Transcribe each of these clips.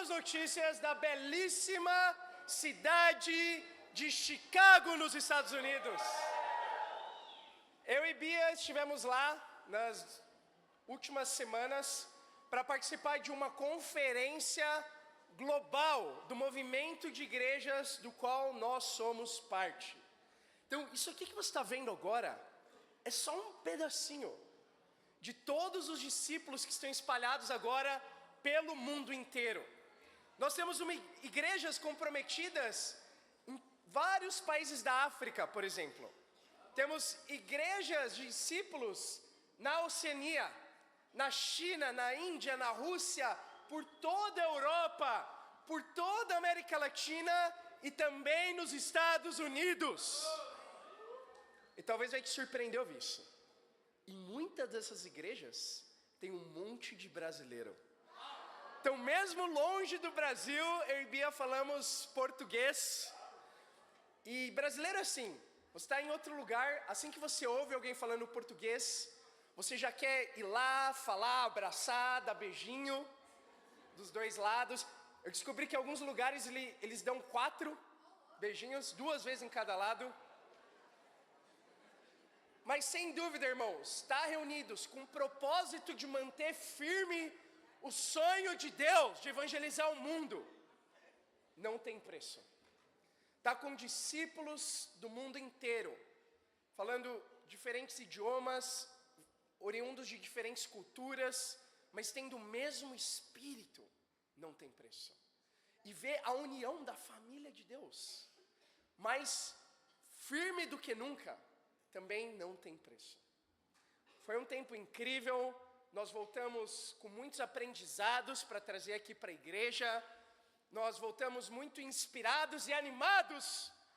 boas notícias da belíssima cidade de Chicago, nos Estados Unidos. Eu e Bia estivemos lá nas últimas semanas para participar de uma conferência global do movimento de igrejas do qual nós somos parte. Então, isso aqui que você está vendo agora é só um pedacinho de todos os discípulos que estão espalhados agora pelo mundo inteiro. Nós temos igrejas comprometidas em vários países da África, por exemplo. Temos igrejas de discípulos na Oceania, na China, na Índia, na Rússia, por toda a Europa, por toda a América Latina e também nos Estados Unidos. E talvez vai te surpreender ouvir isso. Em muitas dessas igrejas tem um monte de brasileiro. Então, mesmo longe do Brasil, eu e Bia falamos português. E brasileiro é assim, você está em outro lugar, assim que você ouve alguém falando português, você já quer ir lá, falar, abraçar, dar beijinho dos dois lados. Eu descobri que em alguns lugares eles dão 4 beijinhos, 2 vezes em cada lado. Mas sem dúvida, irmãos, estar reunidos com o propósito de manter firme o sonho de Deus de evangelizar o mundo não tem preço. Está com discípulos do mundo inteiro, falando diferentes idiomas, oriundos de diferentes culturas, mas tendo o mesmo espírito, não tem preço. E ver a união da família de Deus, mais firme do que nunca, também não tem preço. Foi um tempo incrível, nós voltamos com muitos aprendizados para trazer aqui para a igreja, nós voltamos muito inspirados e animados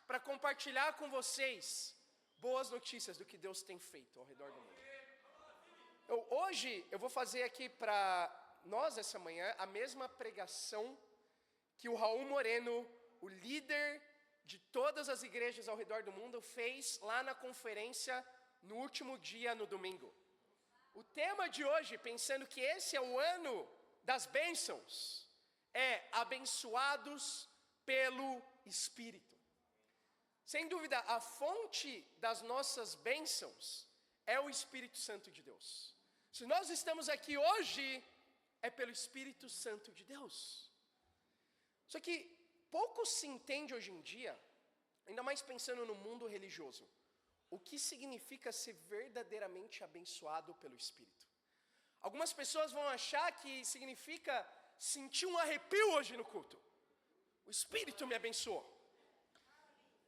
para compartilhar com vocês boas notícias do que Deus tem feito ao redor do mundo. Hoje eu vou fazer aqui para nós essa manhã a mesma pregação que o Raul Moreno, o líder de todas as igrejas ao redor do mundo, fez lá na conferência no último dia, no domingo. O tema de hoje, pensando que esse é o ano das bênçãos, é abençoados pelo Espírito. Sem dúvida, a fonte das nossas bênçãos é o Espírito Santo de Deus. Se nós estamos aqui hoje, é pelo Espírito Santo de Deus. Só que pouco se entende hoje em dia, ainda mais pensando no mundo religioso, o que significa ser verdadeiramente abençoado pelo Espírito. Algumas pessoas vão achar que significa sentir um arrepio hoje no culto. O Espírito me abençoou.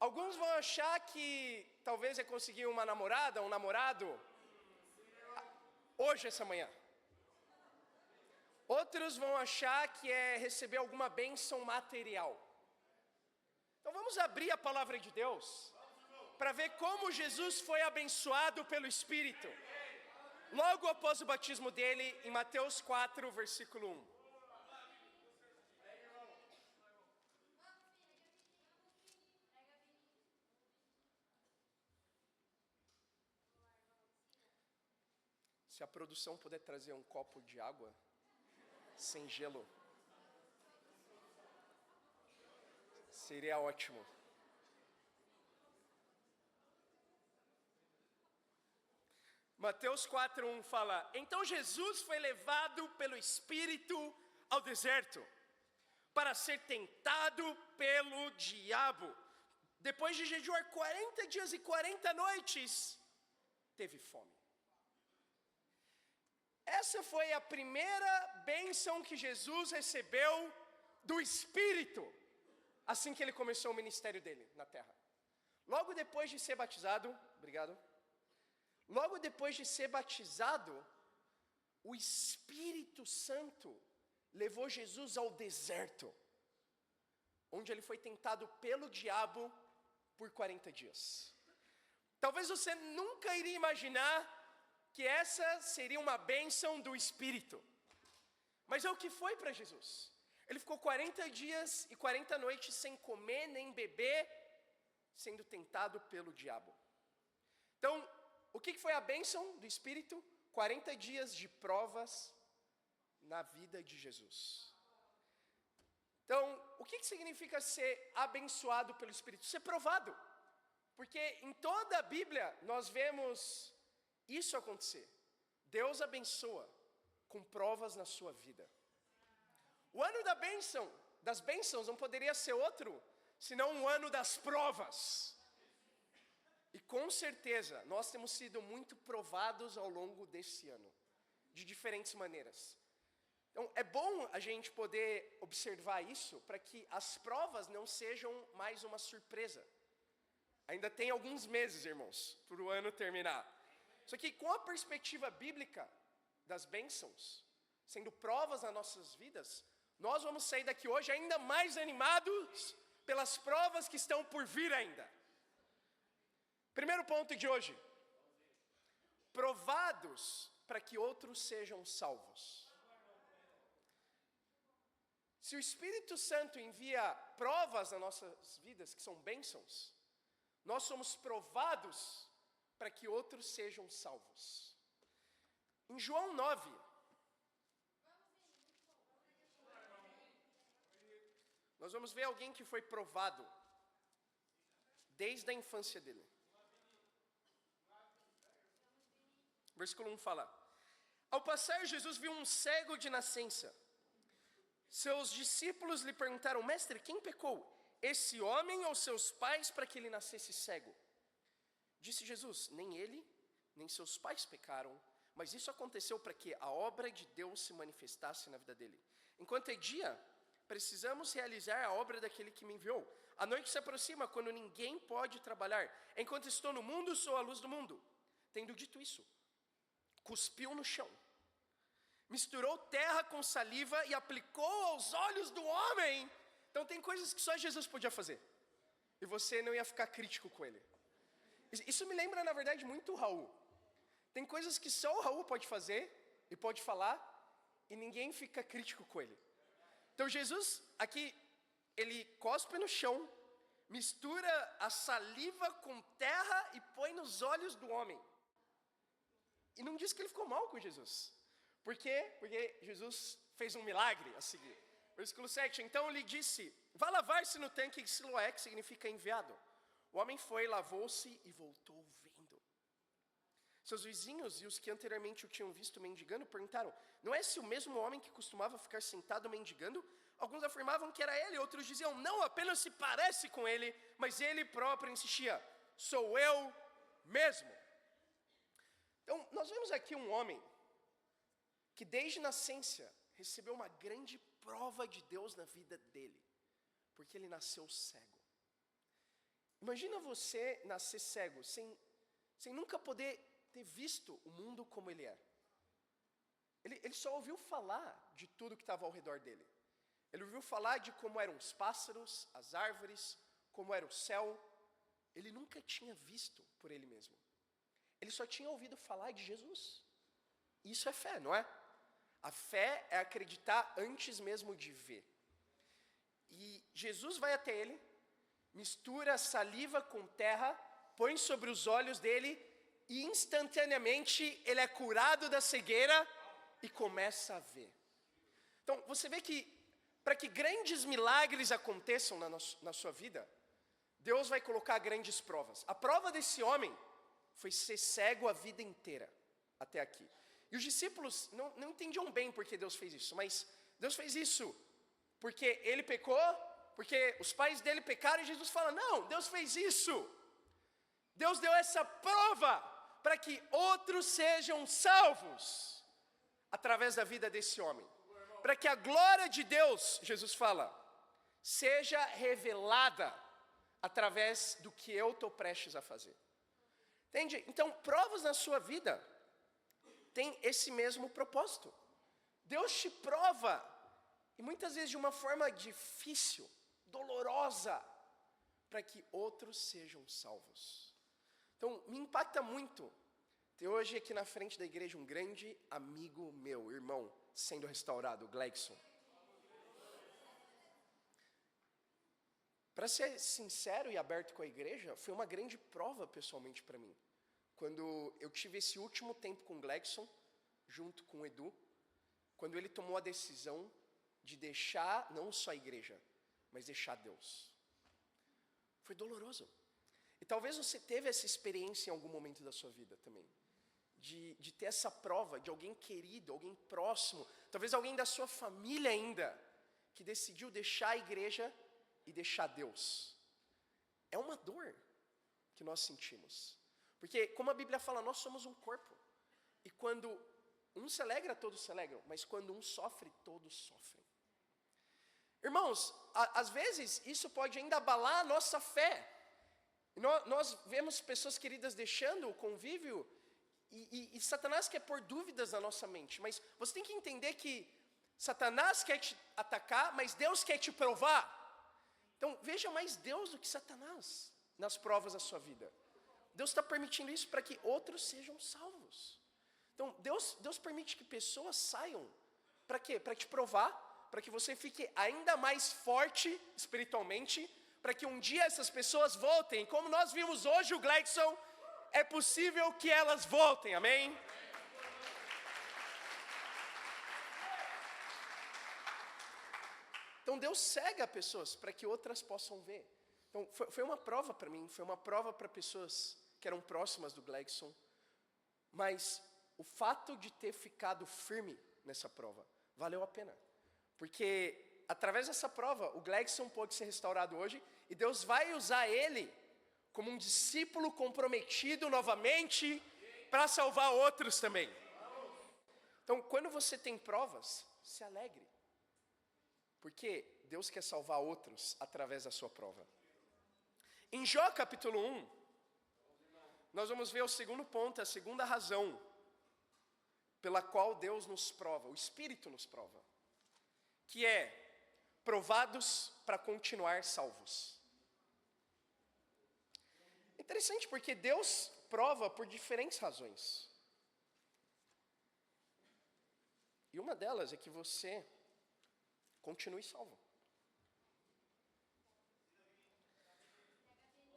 Alguns vão achar que talvez é conseguir uma namorada, um namorado, hoje, essa manhã. Outros vão achar que é receber alguma bênção material. Então vamos abrir a palavra de Deus para ver como Jesus foi abençoado pelo Espírito. Logo após o batismo dele, em Mateus 4, versículo 1. Se a produção puder trazer um copo de água sem gelo, seria ótimo. Mateus 4:1 fala: então Jesus foi levado pelo Espírito ao deserto para ser tentado pelo diabo. Depois de jejuar 40 dias e 40 noites, teve fome. Essa foi a primeira bênção que Jesus recebeu do Espírito, assim que ele começou o ministério dele na terra. Logo depois de ser batizado, logo depois de ser batizado, o Espírito Santo levou Jesus ao deserto, onde ele foi tentado pelo diabo por 40 dias. Talvez você nunca iria imaginar que essa seria uma bênção do Espírito. Mas é o que foi para Jesus. Ele ficou 40 dias e 40 noites sem comer nem beber, sendo tentado pelo diabo. Então, o que foi a bênção do Espírito? 40 dias de provas na vida de Jesus. o que significa ser abençoado pelo Espírito? Ser provado. Porque em toda a Bíblia nós vemos isso acontecer. Deus abençoa com provas na sua vida. O ano das bênçãos não poderia ser outro, senão um ano das provas. E com certeza, nós temos sido muito provados ao longo desse ano, de diferentes maneiras. Então, é bom a gente poder observar isso, para que as provas não sejam mais uma surpresa. Ainda tem alguns meses, irmãos, para o ano terminar. Só que com a perspectiva bíblica das bênçãos, sendo provas nas nossas vidas, nós vamos sair daqui hoje ainda mais animados pelas provas que estão por vir ainda. Primeiro ponto de hoje: provados para que outros sejam salvos. Se o Espírito Santo envia provas nas nossas vidas, que são bênçãos, nós somos provados para que outros sejam salvos. Em João 9, nós vamos ver alguém que foi provado desde a infância dele. Versículo 1 fala: ao passar, Jesus viu um cego de nascença. Seus discípulos lhe perguntaram: mestre, quem pecou, esse homem ou seus pais, para que ele nascesse cego? Disse Jesus: nem ele, nem seus pais pecaram, mas isso aconteceu para que a obra de Deus se manifestasse na vida dele. Enquanto é dia, precisamos realizar a obra daquele que me enviou. A noite se aproxima, quando ninguém pode trabalhar. Enquanto estou no mundo, sou a luz do mundo. Tendo dito isso, cuspiu no chão, misturou terra com saliva e aplicou aos olhos do homem. Então tem coisas que só Jesus podia fazer, e você não ia ficar crítico com ele. Isso me lembra, na verdade, muito o Raul. Tem coisas que só o Raul pode fazer e pode falar, e ninguém fica crítico com ele. Então Jesus, aqui, ele cospe no chão, mistura a saliva com terra e põe nos olhos do homem. E não diz que ele ficou mal com Jesus. Por quê? Porque Jesus fez um milagre a seguir. Versículo 7, então lhe disse: vá lavar-se no tanque de Siloé, que significa enviado. O homem foi, lavou-se e voltou vendo. Seus vizinhos e os que anteriormente o tinham visto mendigando perguntaram: não é esse o mesmo homem que costumava ficar sentado mendigando? Alguns afirmavam que era ele, outros diziam: não, apenas se parece com ele. Mas ele próprio insistia: sou eu mesmo. Então, nós vemos aqui um homem que desde nascença recebeu uma grande prova de Deus na vida dele, porque ele nasceu cego. Imagina você nascer cego, sem nunca poder ter visto o mundo como ele é. Ele só ouviu falar de tudo que estava ao redor dele. Ele ouviu falar de como eram os pássaros, as árvores, como era o céu. Ele nunca tinha visto por ele mesmo. Ele só tinha ouvido falar de Jesus. Isso é fé, não é? A fé é acreditar antes mesmo de ver. E Jesus vai até ele, mistura saliva com terra, põe sobre os olhos dele, e instantaneamente ele é curado da cegueira e começa a ver. Então, você vê que para que grandes milagres aconteçam na sua vida, Deus vai colocar grandes provas. A prova desse homem foi ser cego a vida inteira, até aqui. E os discípulos não entendiam bem por que Deus fez isso, mas Deus fez isso porque ele pecou, porque os pais dele pecaram, e Jesus fala: não, Deus fez isso. Deus deu essa prova para que outros sejam salvos através da vida desse homem. Para que a glória de Deus, Jesus fala, seja revelada através do que eu estou prestes a fazer. Entende? Então, provas na sua vida têm esse mesmo propósito. Deus te prova, e muitas vezes de uma forma difícil, dolorosa, para que outros sejam salvos. Então, me impacta muito ter hoje aqui na frente da igreja um grande amigo meu, irmão, sendo restaurado, Gleison. Para ser sincero e aberto com a igreja, foi uma grande prova pessoalmente para mim. Quando eu tive esse último tempo com o Gleison, junto com o Edu, quando ele tomou a decisão de deixar não só a igreja, mas deixar Deus. Foi doloroso. E talvez você teve essa experiência em algum momento da sua vida também. De ter essa prova de alguém querido, alguém próximo, talvez alguém da sua família ainda, que decidiu deixar a igreja e deixar Deus. É uma dor que nós sentimos. Porque, como a Bíblia fala, nós somos um corpo. E quando um se alegra, todos se alegram. Mas quando um sofre, todos sofrem. Irmãos, às vezes isso pode ainda abalar a nossa fé. Nós vemos pessoas queridas deixando o convívio e Satanás quer pôr dúvidas na nossa mente. Mas você tem que entender que Satanás quer te atacar, mas Deus quer te provar. Então veja mais Deus do que Satanás nas provas da sua vida. Deus está permitindo isso para que outros sejam salvos. Então Deus permite que pessoas saiam. Para quê? Para te provar, para que você fique ainda mais forte espiritualmente, para que um dia essas pessoas voltem. Como nós vimos hoje o Gleidson, é possível que elas voltem, amém? Então Deus cega pessoas para que outras possam ver. Então foi uma prova para mim, foi uma prova para pessoas que eram próximas do Gleidson. Mas o fato de ter ficado firme nessa prova valeu a pena. Porque através dessa prova o Gleidson pôde ser restaurado hoje e Deus vai usar ele como um discípulo comprometido novamente para salvar outros também. Então, quando você tem provas, se alegre. Porque Deus quer salvar outros através da sua prova. Em Jó capítulo 1, nós vamos ver o segundo ponto, a segunda razão pela qual Deus nos prova, o Espírito nos prova. Que é, provados para continuar salvos. Interessante porque Deus prova por diferentes razões. E uma delas é que você continue salvo.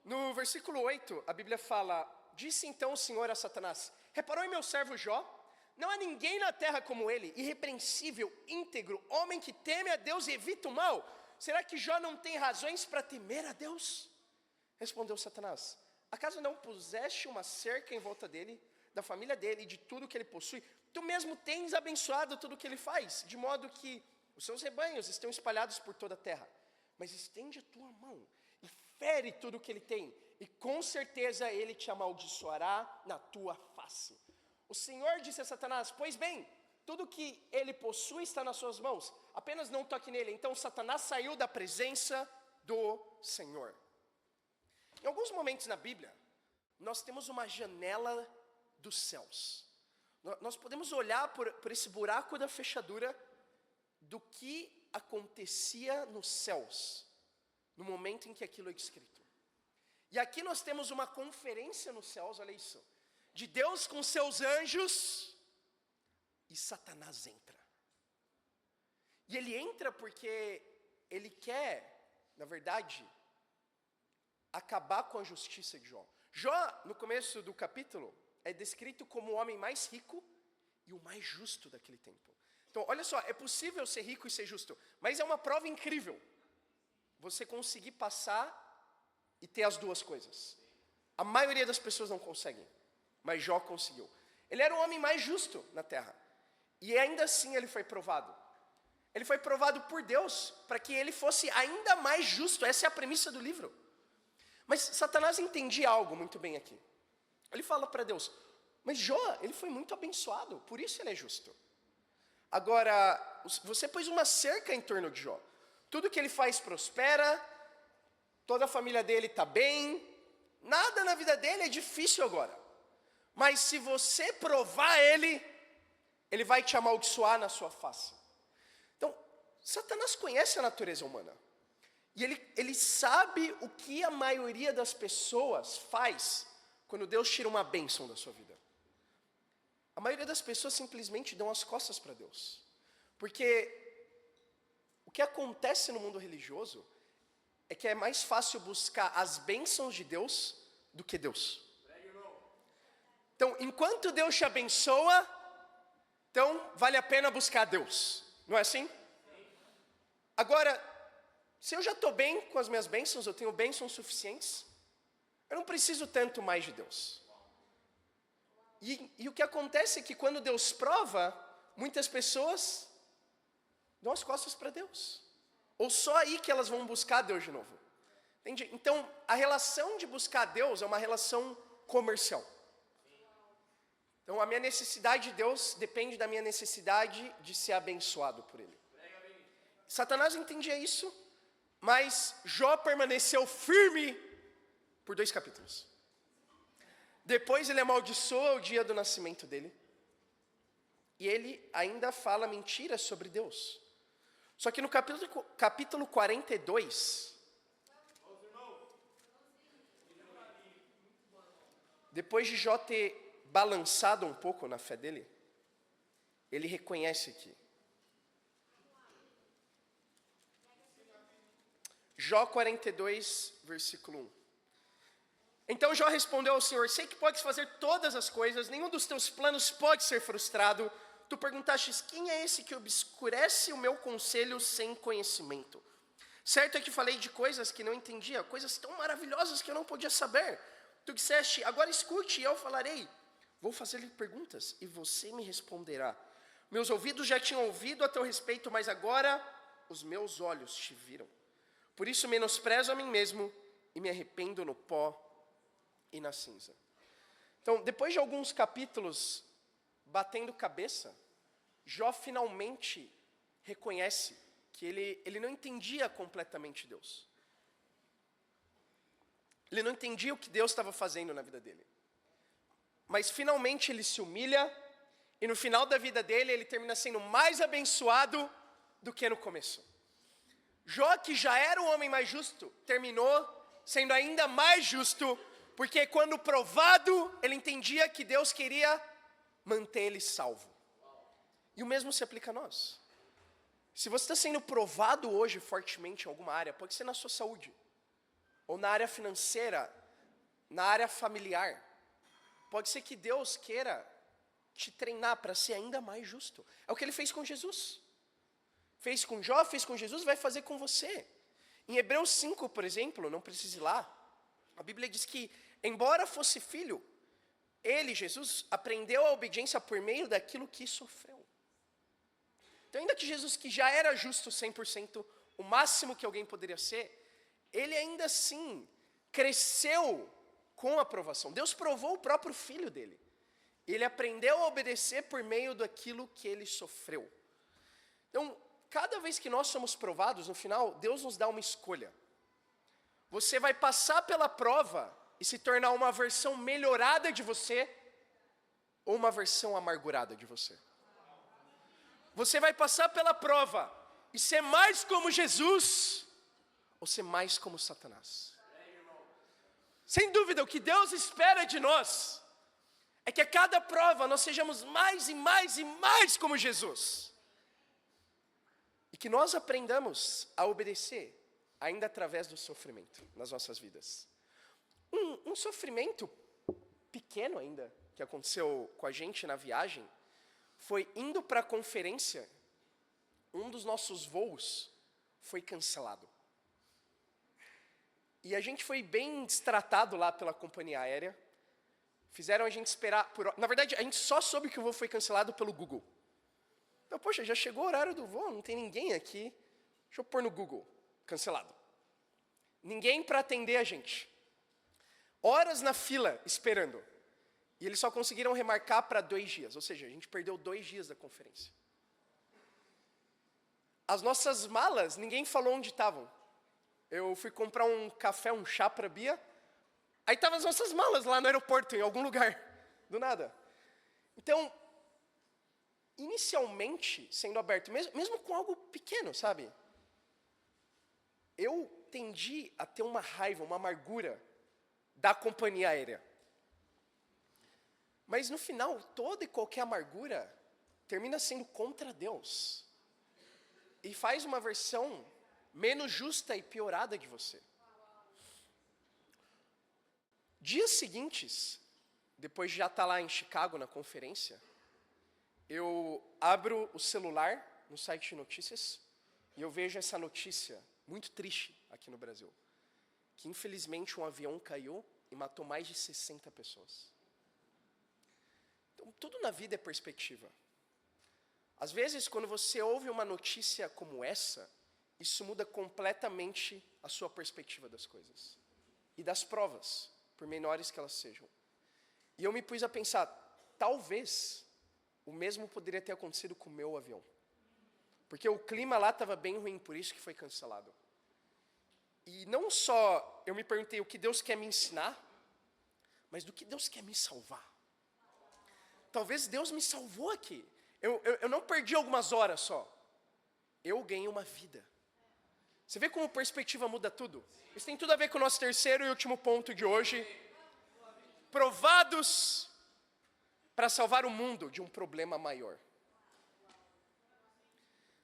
No versículo 8, a Bíblia fala: disse então o Senhor a Satanás: reparou em meu servo Jó? Não há ninguém na terra como ele, irrepreensível, íntegro, homem que teme a Deus e evita o mal. Será que Jó não tem razões para temer a Deus? Respondeu Satanás: acaso não puseste uma cerca em volta dele, da família dele e de tudo que ele possui? Tu mesmo tens abençoado tudo o que ele faz, de modo que os seus rebanhos estão espalhados por toda a terra. Mas estende a tua mão e fere tudo o que ele tem, e com certeza ele te amaldiçoará na tua face. O Senhor disse a Satanás: pois bem, tudo que ele possui está nas suas mãos, apenas não toque nele. Então Satanás saiu da presença do Senhor. Em alguns momentos na Bíblia, nós temos uma janela dos céus. Nós podemos olhar por esse buraco da fechadura do que acontecia nos céus, no momento em que aquilo é escrito. E aqui nós temos uma conferência nos céus, olha isso, de Deus com seus anjos, e Satanás entra. E ele entra porque ele quer, na verdade, acabar com a justiça de Jó. Jó, no começo do capítulo, é descrito como o homem mais rico e o mais justo daquele tempo. Então, olha só, é possível ser rico e ser justo, mas é uma prova incrível você conseguir passar e ter as duas coisas. A maioria das pessoas não conseguem, mas Jó conseguiu. Ele era o homem mais justo na terra, e ainda assim ele foi provado. Ele foi provado por Deus, para que ele fosse ainda mais justo. Essa é a premissa do livro. Mas Satanás entendia algo muito bem aqui. Ele fala para Deus: mas Jó, ele foi muito abençoado, por isso ele é justo. Agora, você pôs uma cerca em torno de Jó. Tudo que ele faz prospera, toda a família dele está bem, nada na vida dele é difícil agora. Mas se você provar ele vai te amaldiçoar na sua face. Então, Satanás conhece a natureza humana. E ele sabe o que a maioria das pessoas faz quando Deus tira uma bênção da sua vida. A maioria das pessoas simplesmente dão as costas para Deus. Porque o que acontece no mundo religioso é que é mais fácil buscar as bênçãos de Deus do que Deus. Então, enquanto Deus te abençoa, então vale a pena buscar Deus. Não é assim? Agora, Se eu já estou bem com as minhas bênçãos, eu tenho bênçãos suficientes, eu não preciso tanto mais de Deus. E o que acontece é que quando Deus prova, muitas pessoas dão as costas para Deus. Ou só aí que elas vão buscar Deus de novo. Entende? Então, a relação de buscar Deus é uma relação comercial. Então, a minha necessidade de Deus depende da minha necessidade de ser abençoado por Ele. Satanás entendia isso, mas Jó permaneceu firme por 2 capítulos. Depois ele amaldiçoa o dia do nascimento dele. E ele ainda fala mentiras sobre Deus. Só que no capítulo 42, depois de Jó ter balançado um pouco na fé dele, ele reconhece aqui. Jó 42, versículo 1. Então Jó respondeu ao Senhor: sei que podes fazer todas as coisas, nenhum dos teus planos pode ser frustrado. Tu perguntastes: quem é esse que obscurece o meu conselho sem conhecimento? Certo é que falei de coisas que não entendia, coisas tão maravilhosas que eu não podia saber. Tu disseste: agora escute e eu falarei. Vou fazer-lhe perguntas e você me responderá. Meus ouvidos já tinham ouvido a teu respeito, mas agora os meus olhos te viram. Por isso menosprezo a mim mesmo e me arrependo no pó e na cinza. Então, depois de alguns capítulos batendo cabeça, Jó finalmente reconhece que ele não entendia completamente Deus. Ele não entendia o que Deus estava fazendo na vida dele. Mas finalmente ele se humilha, e no final da vida dele ele termina sendo mais abençoado do que no começo. Jó, que já era o homem mais justo, terminou sendo ainda mais justo, porque quando provado, ele entendia que Deus queria manter ele salvo. E o mesmo se aplica a nós. Se você está sendo provado hoje fortemente em alguma área, pode ser na sua saúde, ou na área financeira, na área familiar, pode ser que Deus queira te treinar para ser ainda mais justo. É o que ele fez com Jesus. Fez com Jó, fez com Jesus, vai fazer com você. Em Hebreus 5, por exemplo, não precisa ir lá, a Bíblia diz que, embora fosse filho, ele, Jesus, aprendeu a obediência por meio daquilo que sofreu. Então, ainda que Jesus, que já era justo 100%, o máximo que alguém poderia ser, ele ainda assim cresceu com a aprovação. Deus provou o próprio filho dele. Ele aprendeu a obedecer por meio daquilo que ele sofreu. Então, cada vez que nós somos provados, no final, Deus nos dá uma escolha. Você vai passar pela prova e se tornar uma versão melhorada de você, ou uma versão amargurada de você. Você vai passar pela prova e ser mais como Jesus, ou ser mais como Satanás. Sem dúvida, o que Deus espera de nós é que a cada prova nós sejamos mais e mais e mais como Jesus. E que nós aprendamos a obedecer, ainda através do sofrimento nas nossas vidas. Um sofrimento pequeno ainda, que aconteceu com a gente na viagem, foi indo para a conferência, um dos nossos voos foi cancelado. E a gente foi bem destratado lá pela companhia aérea. Fizeram a gente esperar na verdade, a gente só soube que o voo foi cancelado pelo Google. Então, poxa, já chegou o horário do voo, não tem ninguém aqui. Deixa eu pôr no Google, cancelado. Ninguém para atender a gente. Horas na fila, esperando. E eles só conseguiram remarcar para 2 dias. Ou seja, a gente perdeu 2 dias da conferência. As nossas malas, ninguém falou onde estavam. Eu fui comprar um café, um chá para a Bia. Aí estavam as nossas malas lá no aeroporto, em algum lugar. Do nada. Então, inicialmente, sendo aberto, mesmo com algo pequeno, sabe? Eu tendi a ter uma raiva, uma amargura da companhia aérea. Mas no final, toda e qualquer amargura termina sendo contra Deus. E faz uma versão menos justa e piorada de você. Dias seguintes, depois de já estar lá em Chicago na conferência, eu abro o celular no site de notícias e eu vejo essa notícia muito triste aqui no Brasil, que infelizmente um avião caiu e matou mais de 60 pessoas. Então, tudo na vida é perspectiva. Às vezes, quando você ouve uma notícia como essa, isso muda completamente a sua perspectiva das coisas. E das provas, por menores que elas sejam. E eu me pus a pensar, talvez o mesmo poderia ter acontecido com o meu avião. Porque o clima lá estava bem ruim, por isso que foi cancelado. E não só eu me perguntei o que Deus quer me ensinar, mas do que Deus quer me salvar. Talvez Deus me salvou aqui. Eu não perdi algumas horas só. Eu ganhei uma vida. Você vê como perspectiva muda tudo? Isso tem tudo a ver com o nosso terceiro e último ponto de hoje. Provados para salvar o mundo de um problema maior.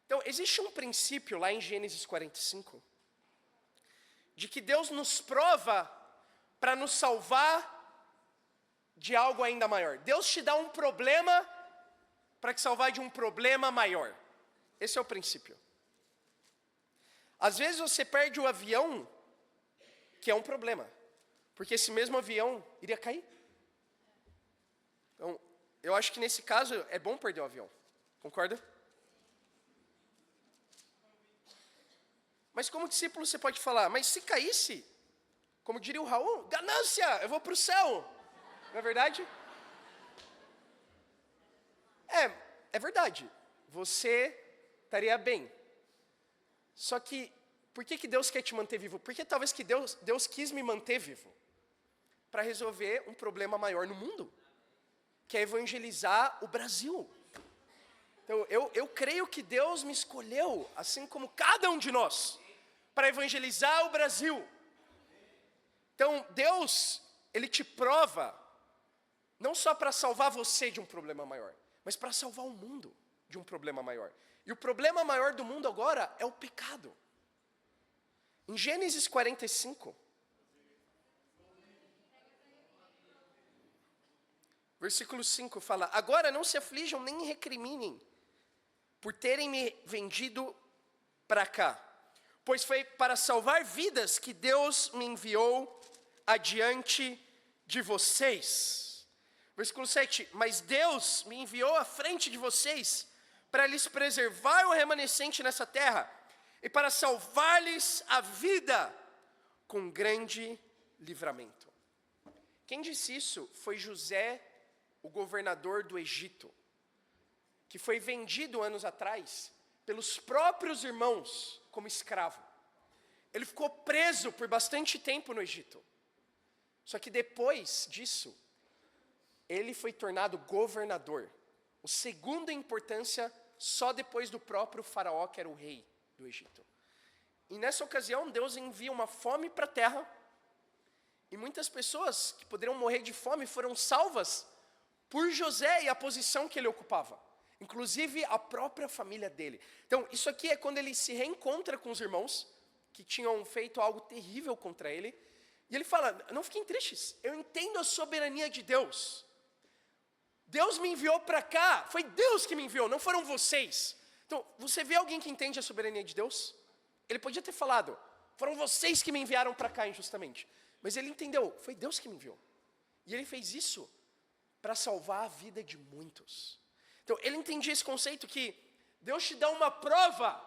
Então, existe um princípio lá em Gênesis 45, de que Deus nos prova para nos salvar de algo ainda maior. Deus te dá um problema para te salvar de um problema maior. Esse é o princípio. Às vezes você perde o avião, que é um problema, porque esse mesmo avião iria cair. Então, eu acho que nesse caso é bom perder o avião. Concorda? Mas como discípulo você pode falar, mas se caísse, como diria o Raul, ganância, eu vou para o céu. Não é verdade? É verdade. Você estaria bem. Só que, por que Deus quer te manter vivo? Porque talvez que Deus quis me manter vivo. Para resolver um problema maior no mundo. Que é evangelizar o Brasil. Então, eu creio que Deus me escolheu, assim como cada um de nós, para evangelizar o Brasil. Então, Deus, Ele te prova, não só para salvar você de um problema maior, mas para salvar o mundo de um problema maior. E o problema maior do mundo agora é o pecado. Em Gênesis 45, versículo 5 fala: agora não se aflijam nem recriminem por terem me vendido para cá, pois foi para salvar vidas que Deus me enviou adiante de vocês. Versículo 7, mas Deus me enviou à frente de vocês para lhes preservar o remanescente nessa terra e para salvar-lhes a vida com grande livramento. Quem disse isso foi José, o governador do Egito, que foi vendido anos atrás pelos próprios irmãos como escravo. Ele ficou preso por bastante tempo no Egito. Só que depois disso, ele foi tornado governador, o segundo em importância só depois do próprio faraó, que era o rei do Egito. E nessa ocasião, Deus envia uma fome para a terra, e muitas pessoas que poderiam morrer de fome foram salvas por José e a posição que ele ocupava, inclusive a própria família dele. Então, isso aqui é quando ele se reencontra com os irmãos, que tinham feito algo terrível contra ele, e ele fala, não fiquem tristes, eu entendo a soberania de Deus. Deus me enviou para cá, foi Deus que me enviou, não foram vocês. Então, você vê alguém que entende a soberania de Deus? Ele podia ter falado, foram vocês que me enviaram para cá injustamente. Mas ele entendeu, foi Deus que me enviou. E ele fez isso para salvar a vida de muitos. Então, ele entendia esse conceito que Deus te dá uma prova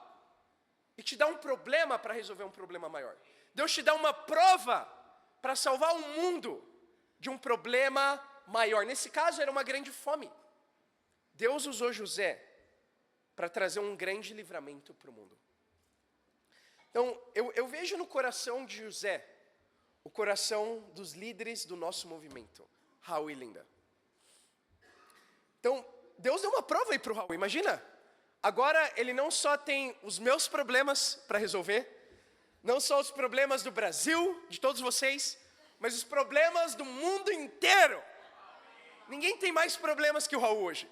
e te dá um problema para resolver um problema maior. Deus te dá uma prova para salvar o mundo de um problema maior. Nesse caso, era uma grande fome. Deus usou José para trazer um grande livramento para o mundo. Então, eu vejo no coração de José o coração dos líderes do nosso movimento, Raul e Linda. Então, Deus deu uma prova aí para o Raul, imagina. Agora ele não só tem os meus problemas para resolver, não só os problemas do Brasil, de todos vocês, mas os problemas do mundo inteiro. Ninguém tem mais problemas que o Raul hoje.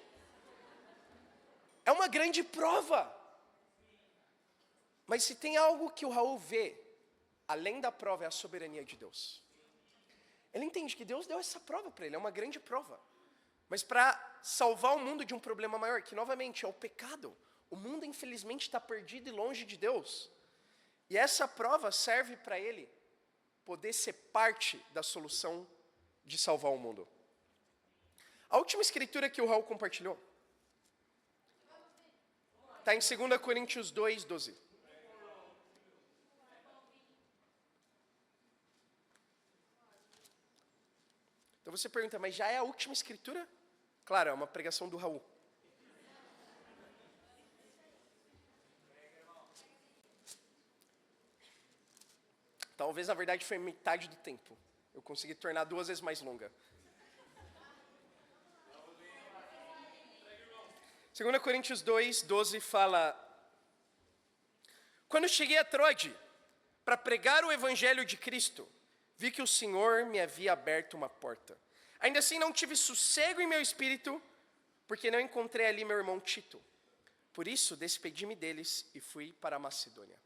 É uma grande prova. Mas se tem algo que o Raul vê, além da prova, é a soberania de Deus. Ele entende que Deus deu essa prova para ele, é uma grande prova. Mas para salvar o mundo de um problema maior, que novamente é o pecado. O mundo infelizmente está perdido e longe de Deus. E essa prova serve para ele poder ser parte da solução de salvar o mundo. A última escritura que o Raul compartilhou está em 2 Coríntios 2, 12. Então você pergunta, mas já é a última escritura? Claro, é uma pregação do Raul. Talvez, na verdade, foi metade do tempo. Eu consegui tornar 2 vezes mais longa. 2 Coríntios 2, 12 fala: Quando cheguei a Troade para pregar o evangelho de Cristo, vi que o Senhor me havia aberto uma porta. Ainda assim não tive sossego em meu espírito, porque não encontrei ali meu irmão Tito. Por isso, despedi-me deles e fui para a Macedônia.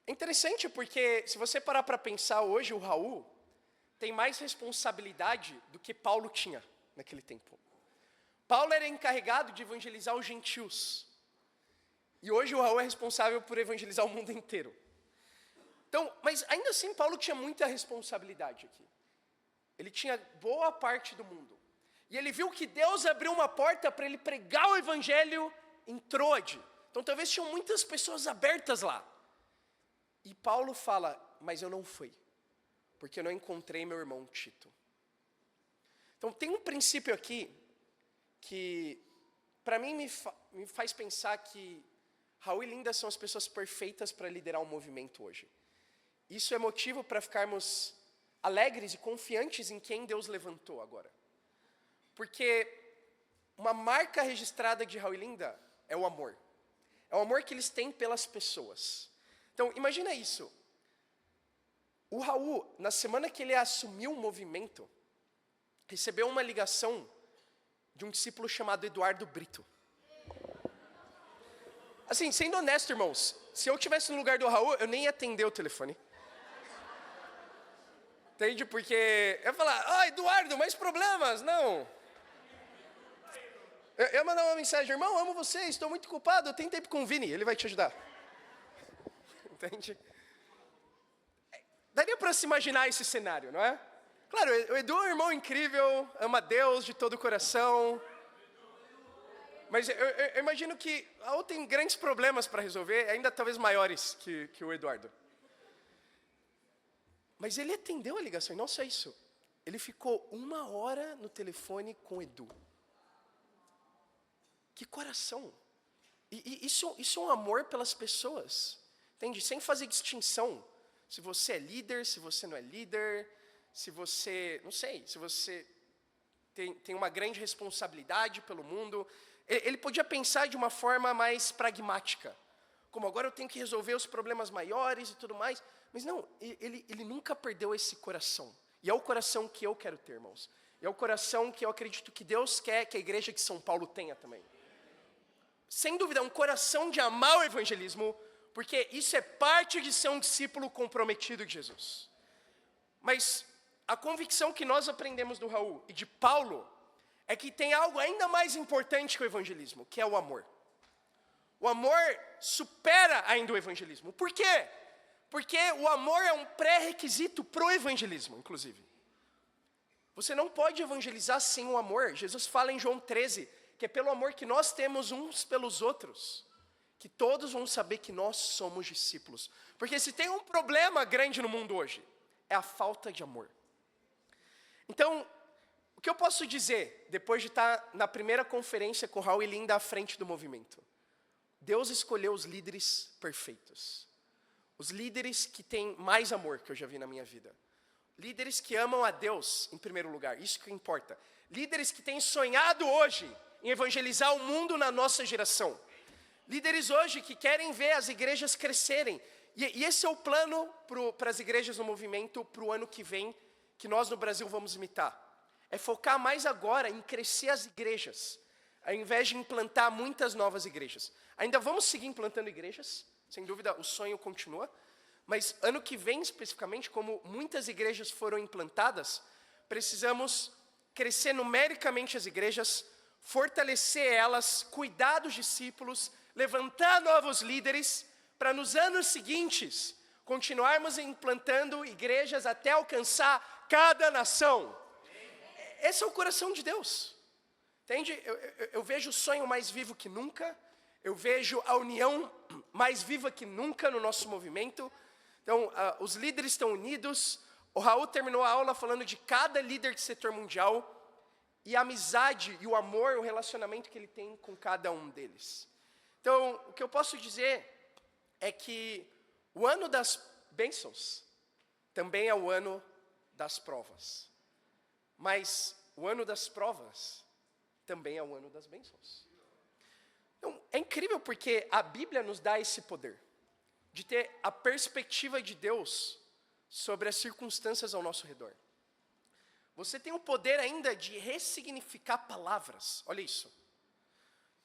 É interessante porque, se você parar para pensar hoje, o Raul tem mais responsabilidade do que Paulo tinha naquele tempo. Paulo era encarregado de evangelizar os gentios. E hoje o Raul é responsável por evangelizar o mundo inteiro. Então, mas ainda assim Paulo tinha muita responsabilidade aqui. Ele tinha boa parte do mundo. E ele viu que Deus abriu uma porta para ele pregar o evangelho em Troade. Então talvez tinham muitas pessoas abertas lá. E Paulo fala, mas eu não fui, porque eu não encontrei meu irmão Tito. Então tem um princípio aqui, que para mim me faz pensar que Raul e Linda são as pessoas perfeitas para liderar um movimento hoje. Isso é motivo para ficarmos alegres e confiantes em quem Deus levantou agora. Porque uma marca registrada de Raul e Linda é o amor. É o amor que eles têm pelas pessoas. Então, imagina isso. O Raul, na semana que ele assumiu o movimento, recebeu uma ligação de um discípulo chamado Eduardo Brito. Assim, sendo honesto, irmãos, se eu estivesse no lugar do Raul, eu nem ia atender o telefone. Entende? Porque eu ia falar, Eduardo, mais problemas? Não. Eu ia mandar uma mensagem, irmão, amo você, estou muito ocupado, eu tenho tempo com o Vini, ele vai te ajudar. Entende? Daria para se imaginar esse cenário, não é? Claro, o Edu é um irmão incrível, ama Deus de todo o coração. Mas eu imagino que a outra tem grandes problemas para resolver, ainda talvez maiores que o Eduardo. Mas ele atendeu a ligação, e não só isso. Ele ficou 1 hora no telefone com o Edu. Que coração. E isso é um amor pelas pessoas. Entende? Sem fazer distinção. Se você é líder, se você não é líder, se você, não sei, se você tem uma grande responsabilidade pelo mundo. Ele podia pensar de uma forma mais pragmática. Como agora eu tenho que resolver os problemas maiores e tudo mais. Mas não, ele nunca perdeu esse coração. E é o coração que eu quero ter, irmãos. E é o coração que eu acredito que Deus quer que a igreja de São Paulo tenha também. Sem dúvida, é um coração de amar o evangelismo, porque isso é parte de ser um discípulo comprometido de Jesus. Mas a convicção que nós aprendemos do Raul e de Paulo é que tem algo ainda mais importante que o evangelismo, que é o amor. O amor supera ainda o evangelismo. Por quê? Porque o amor é um pré-requisito para o evangelismo, inclusive. Você não pode evangelizar sem o amor. Jesus fala em João 13, que é pelo amor que nós temos uns pelos outros, que todos vão saber que nós somos discípulos. Porque se tem um problema grande no mundo hoje, é a falta de amor. Então, o que eu posso dizer, depois de estar na primeira conferência com Raul e Linda à frente do movimento? Deus escolheu os líderes perfeitos. Os líderes que têm mais amor que eu já vi na minha vida. Líderes que amam a Deus em primeiro lugar, isso que importa. Líderes que têm sonhado hoje em evangelizar o mundo na nossa geração. Líderes hoje que querem ver as igrejas crescerem. E esse é o plano para as igrejas no movimento para o ano que vem, que nós no Brasil vamos imitar. É focar mais agora em crescer as igrejas, ao invés de implantar muitas novas igrejas. Ainda vamos seguir implantando igrejas, sem dúvida o sonho continua, mas ano que vem especificamente, como muitas igrejas foram implantadas, precisamos crescer numericamente as igrejas, fortalecer elas, cuidar dos discípulos, levantar novos líderes, para nos anos seguintes continuarmos implantando igrejas até alcançar cada nação. Esse é o coração de Deus. Entende? Eu vejo o sonho mais vivo que nunca. Eu vejo a união mais viva que nunca no nosso movimento. Então, os líderes estão unidos. O Raul terminou a aula falando de cada líder de setor mundial e a amizade e o amor, o relacionamento que ele tem com cada um deles. Então, o que eu posso dizer é que o ano das bênçãos também é o ano das provas. Mas o ano das provas também é o ano das bênçãos. Então, é incrível porque a Bíblia nos dá esse poder de ter a perspectiva de Deus sobre as circunstâncias ao nosso redor. Você tem o poder ainda de ressignificar palavras. Olha isso.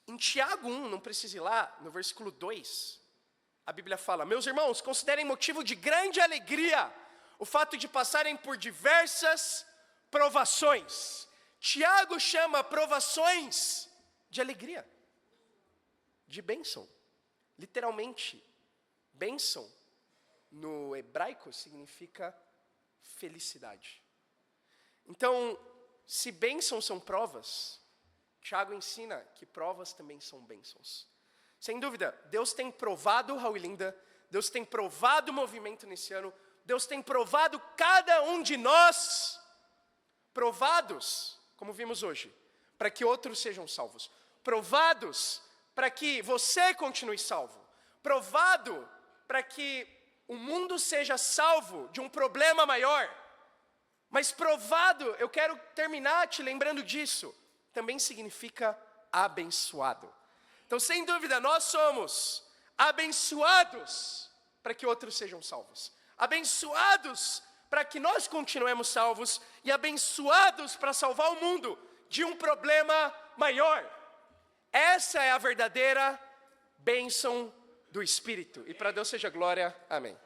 Em Tiago 1, não precisa ir lá, no versículo 2, a Bíblia fala: meus irmãos, considerem motivo de grande alegria o fato de passarem por diversas provações. Tiago chama provações de alegria, de bênção. Literalmente, bênção no hebraico significa felicidade. Então, se bênçãos são provas, Tiago ensina que provas também são bênçãos. Sem dúvida, Deus tem provado Raul e Linda, Deus tem provado o movimento nesse ano, Deus tem provado cada um de nós, provados, como vimos hoje, para que outros sejam salvos, provados para que você continue salvo, provado para que o mundo seja salvo de um problema maior, mas provado, eu quero terminar te lembrando disso, também significa abençoado. Então, sem dúvida, nós somos abençoados para que outros sejam salvos, abençoados para que nós continuemos salvos e abençoados para salvar o mundo de um problema maior. Essa é a verdadeira bênção do Espírito. E para Deus seja glória. Amém.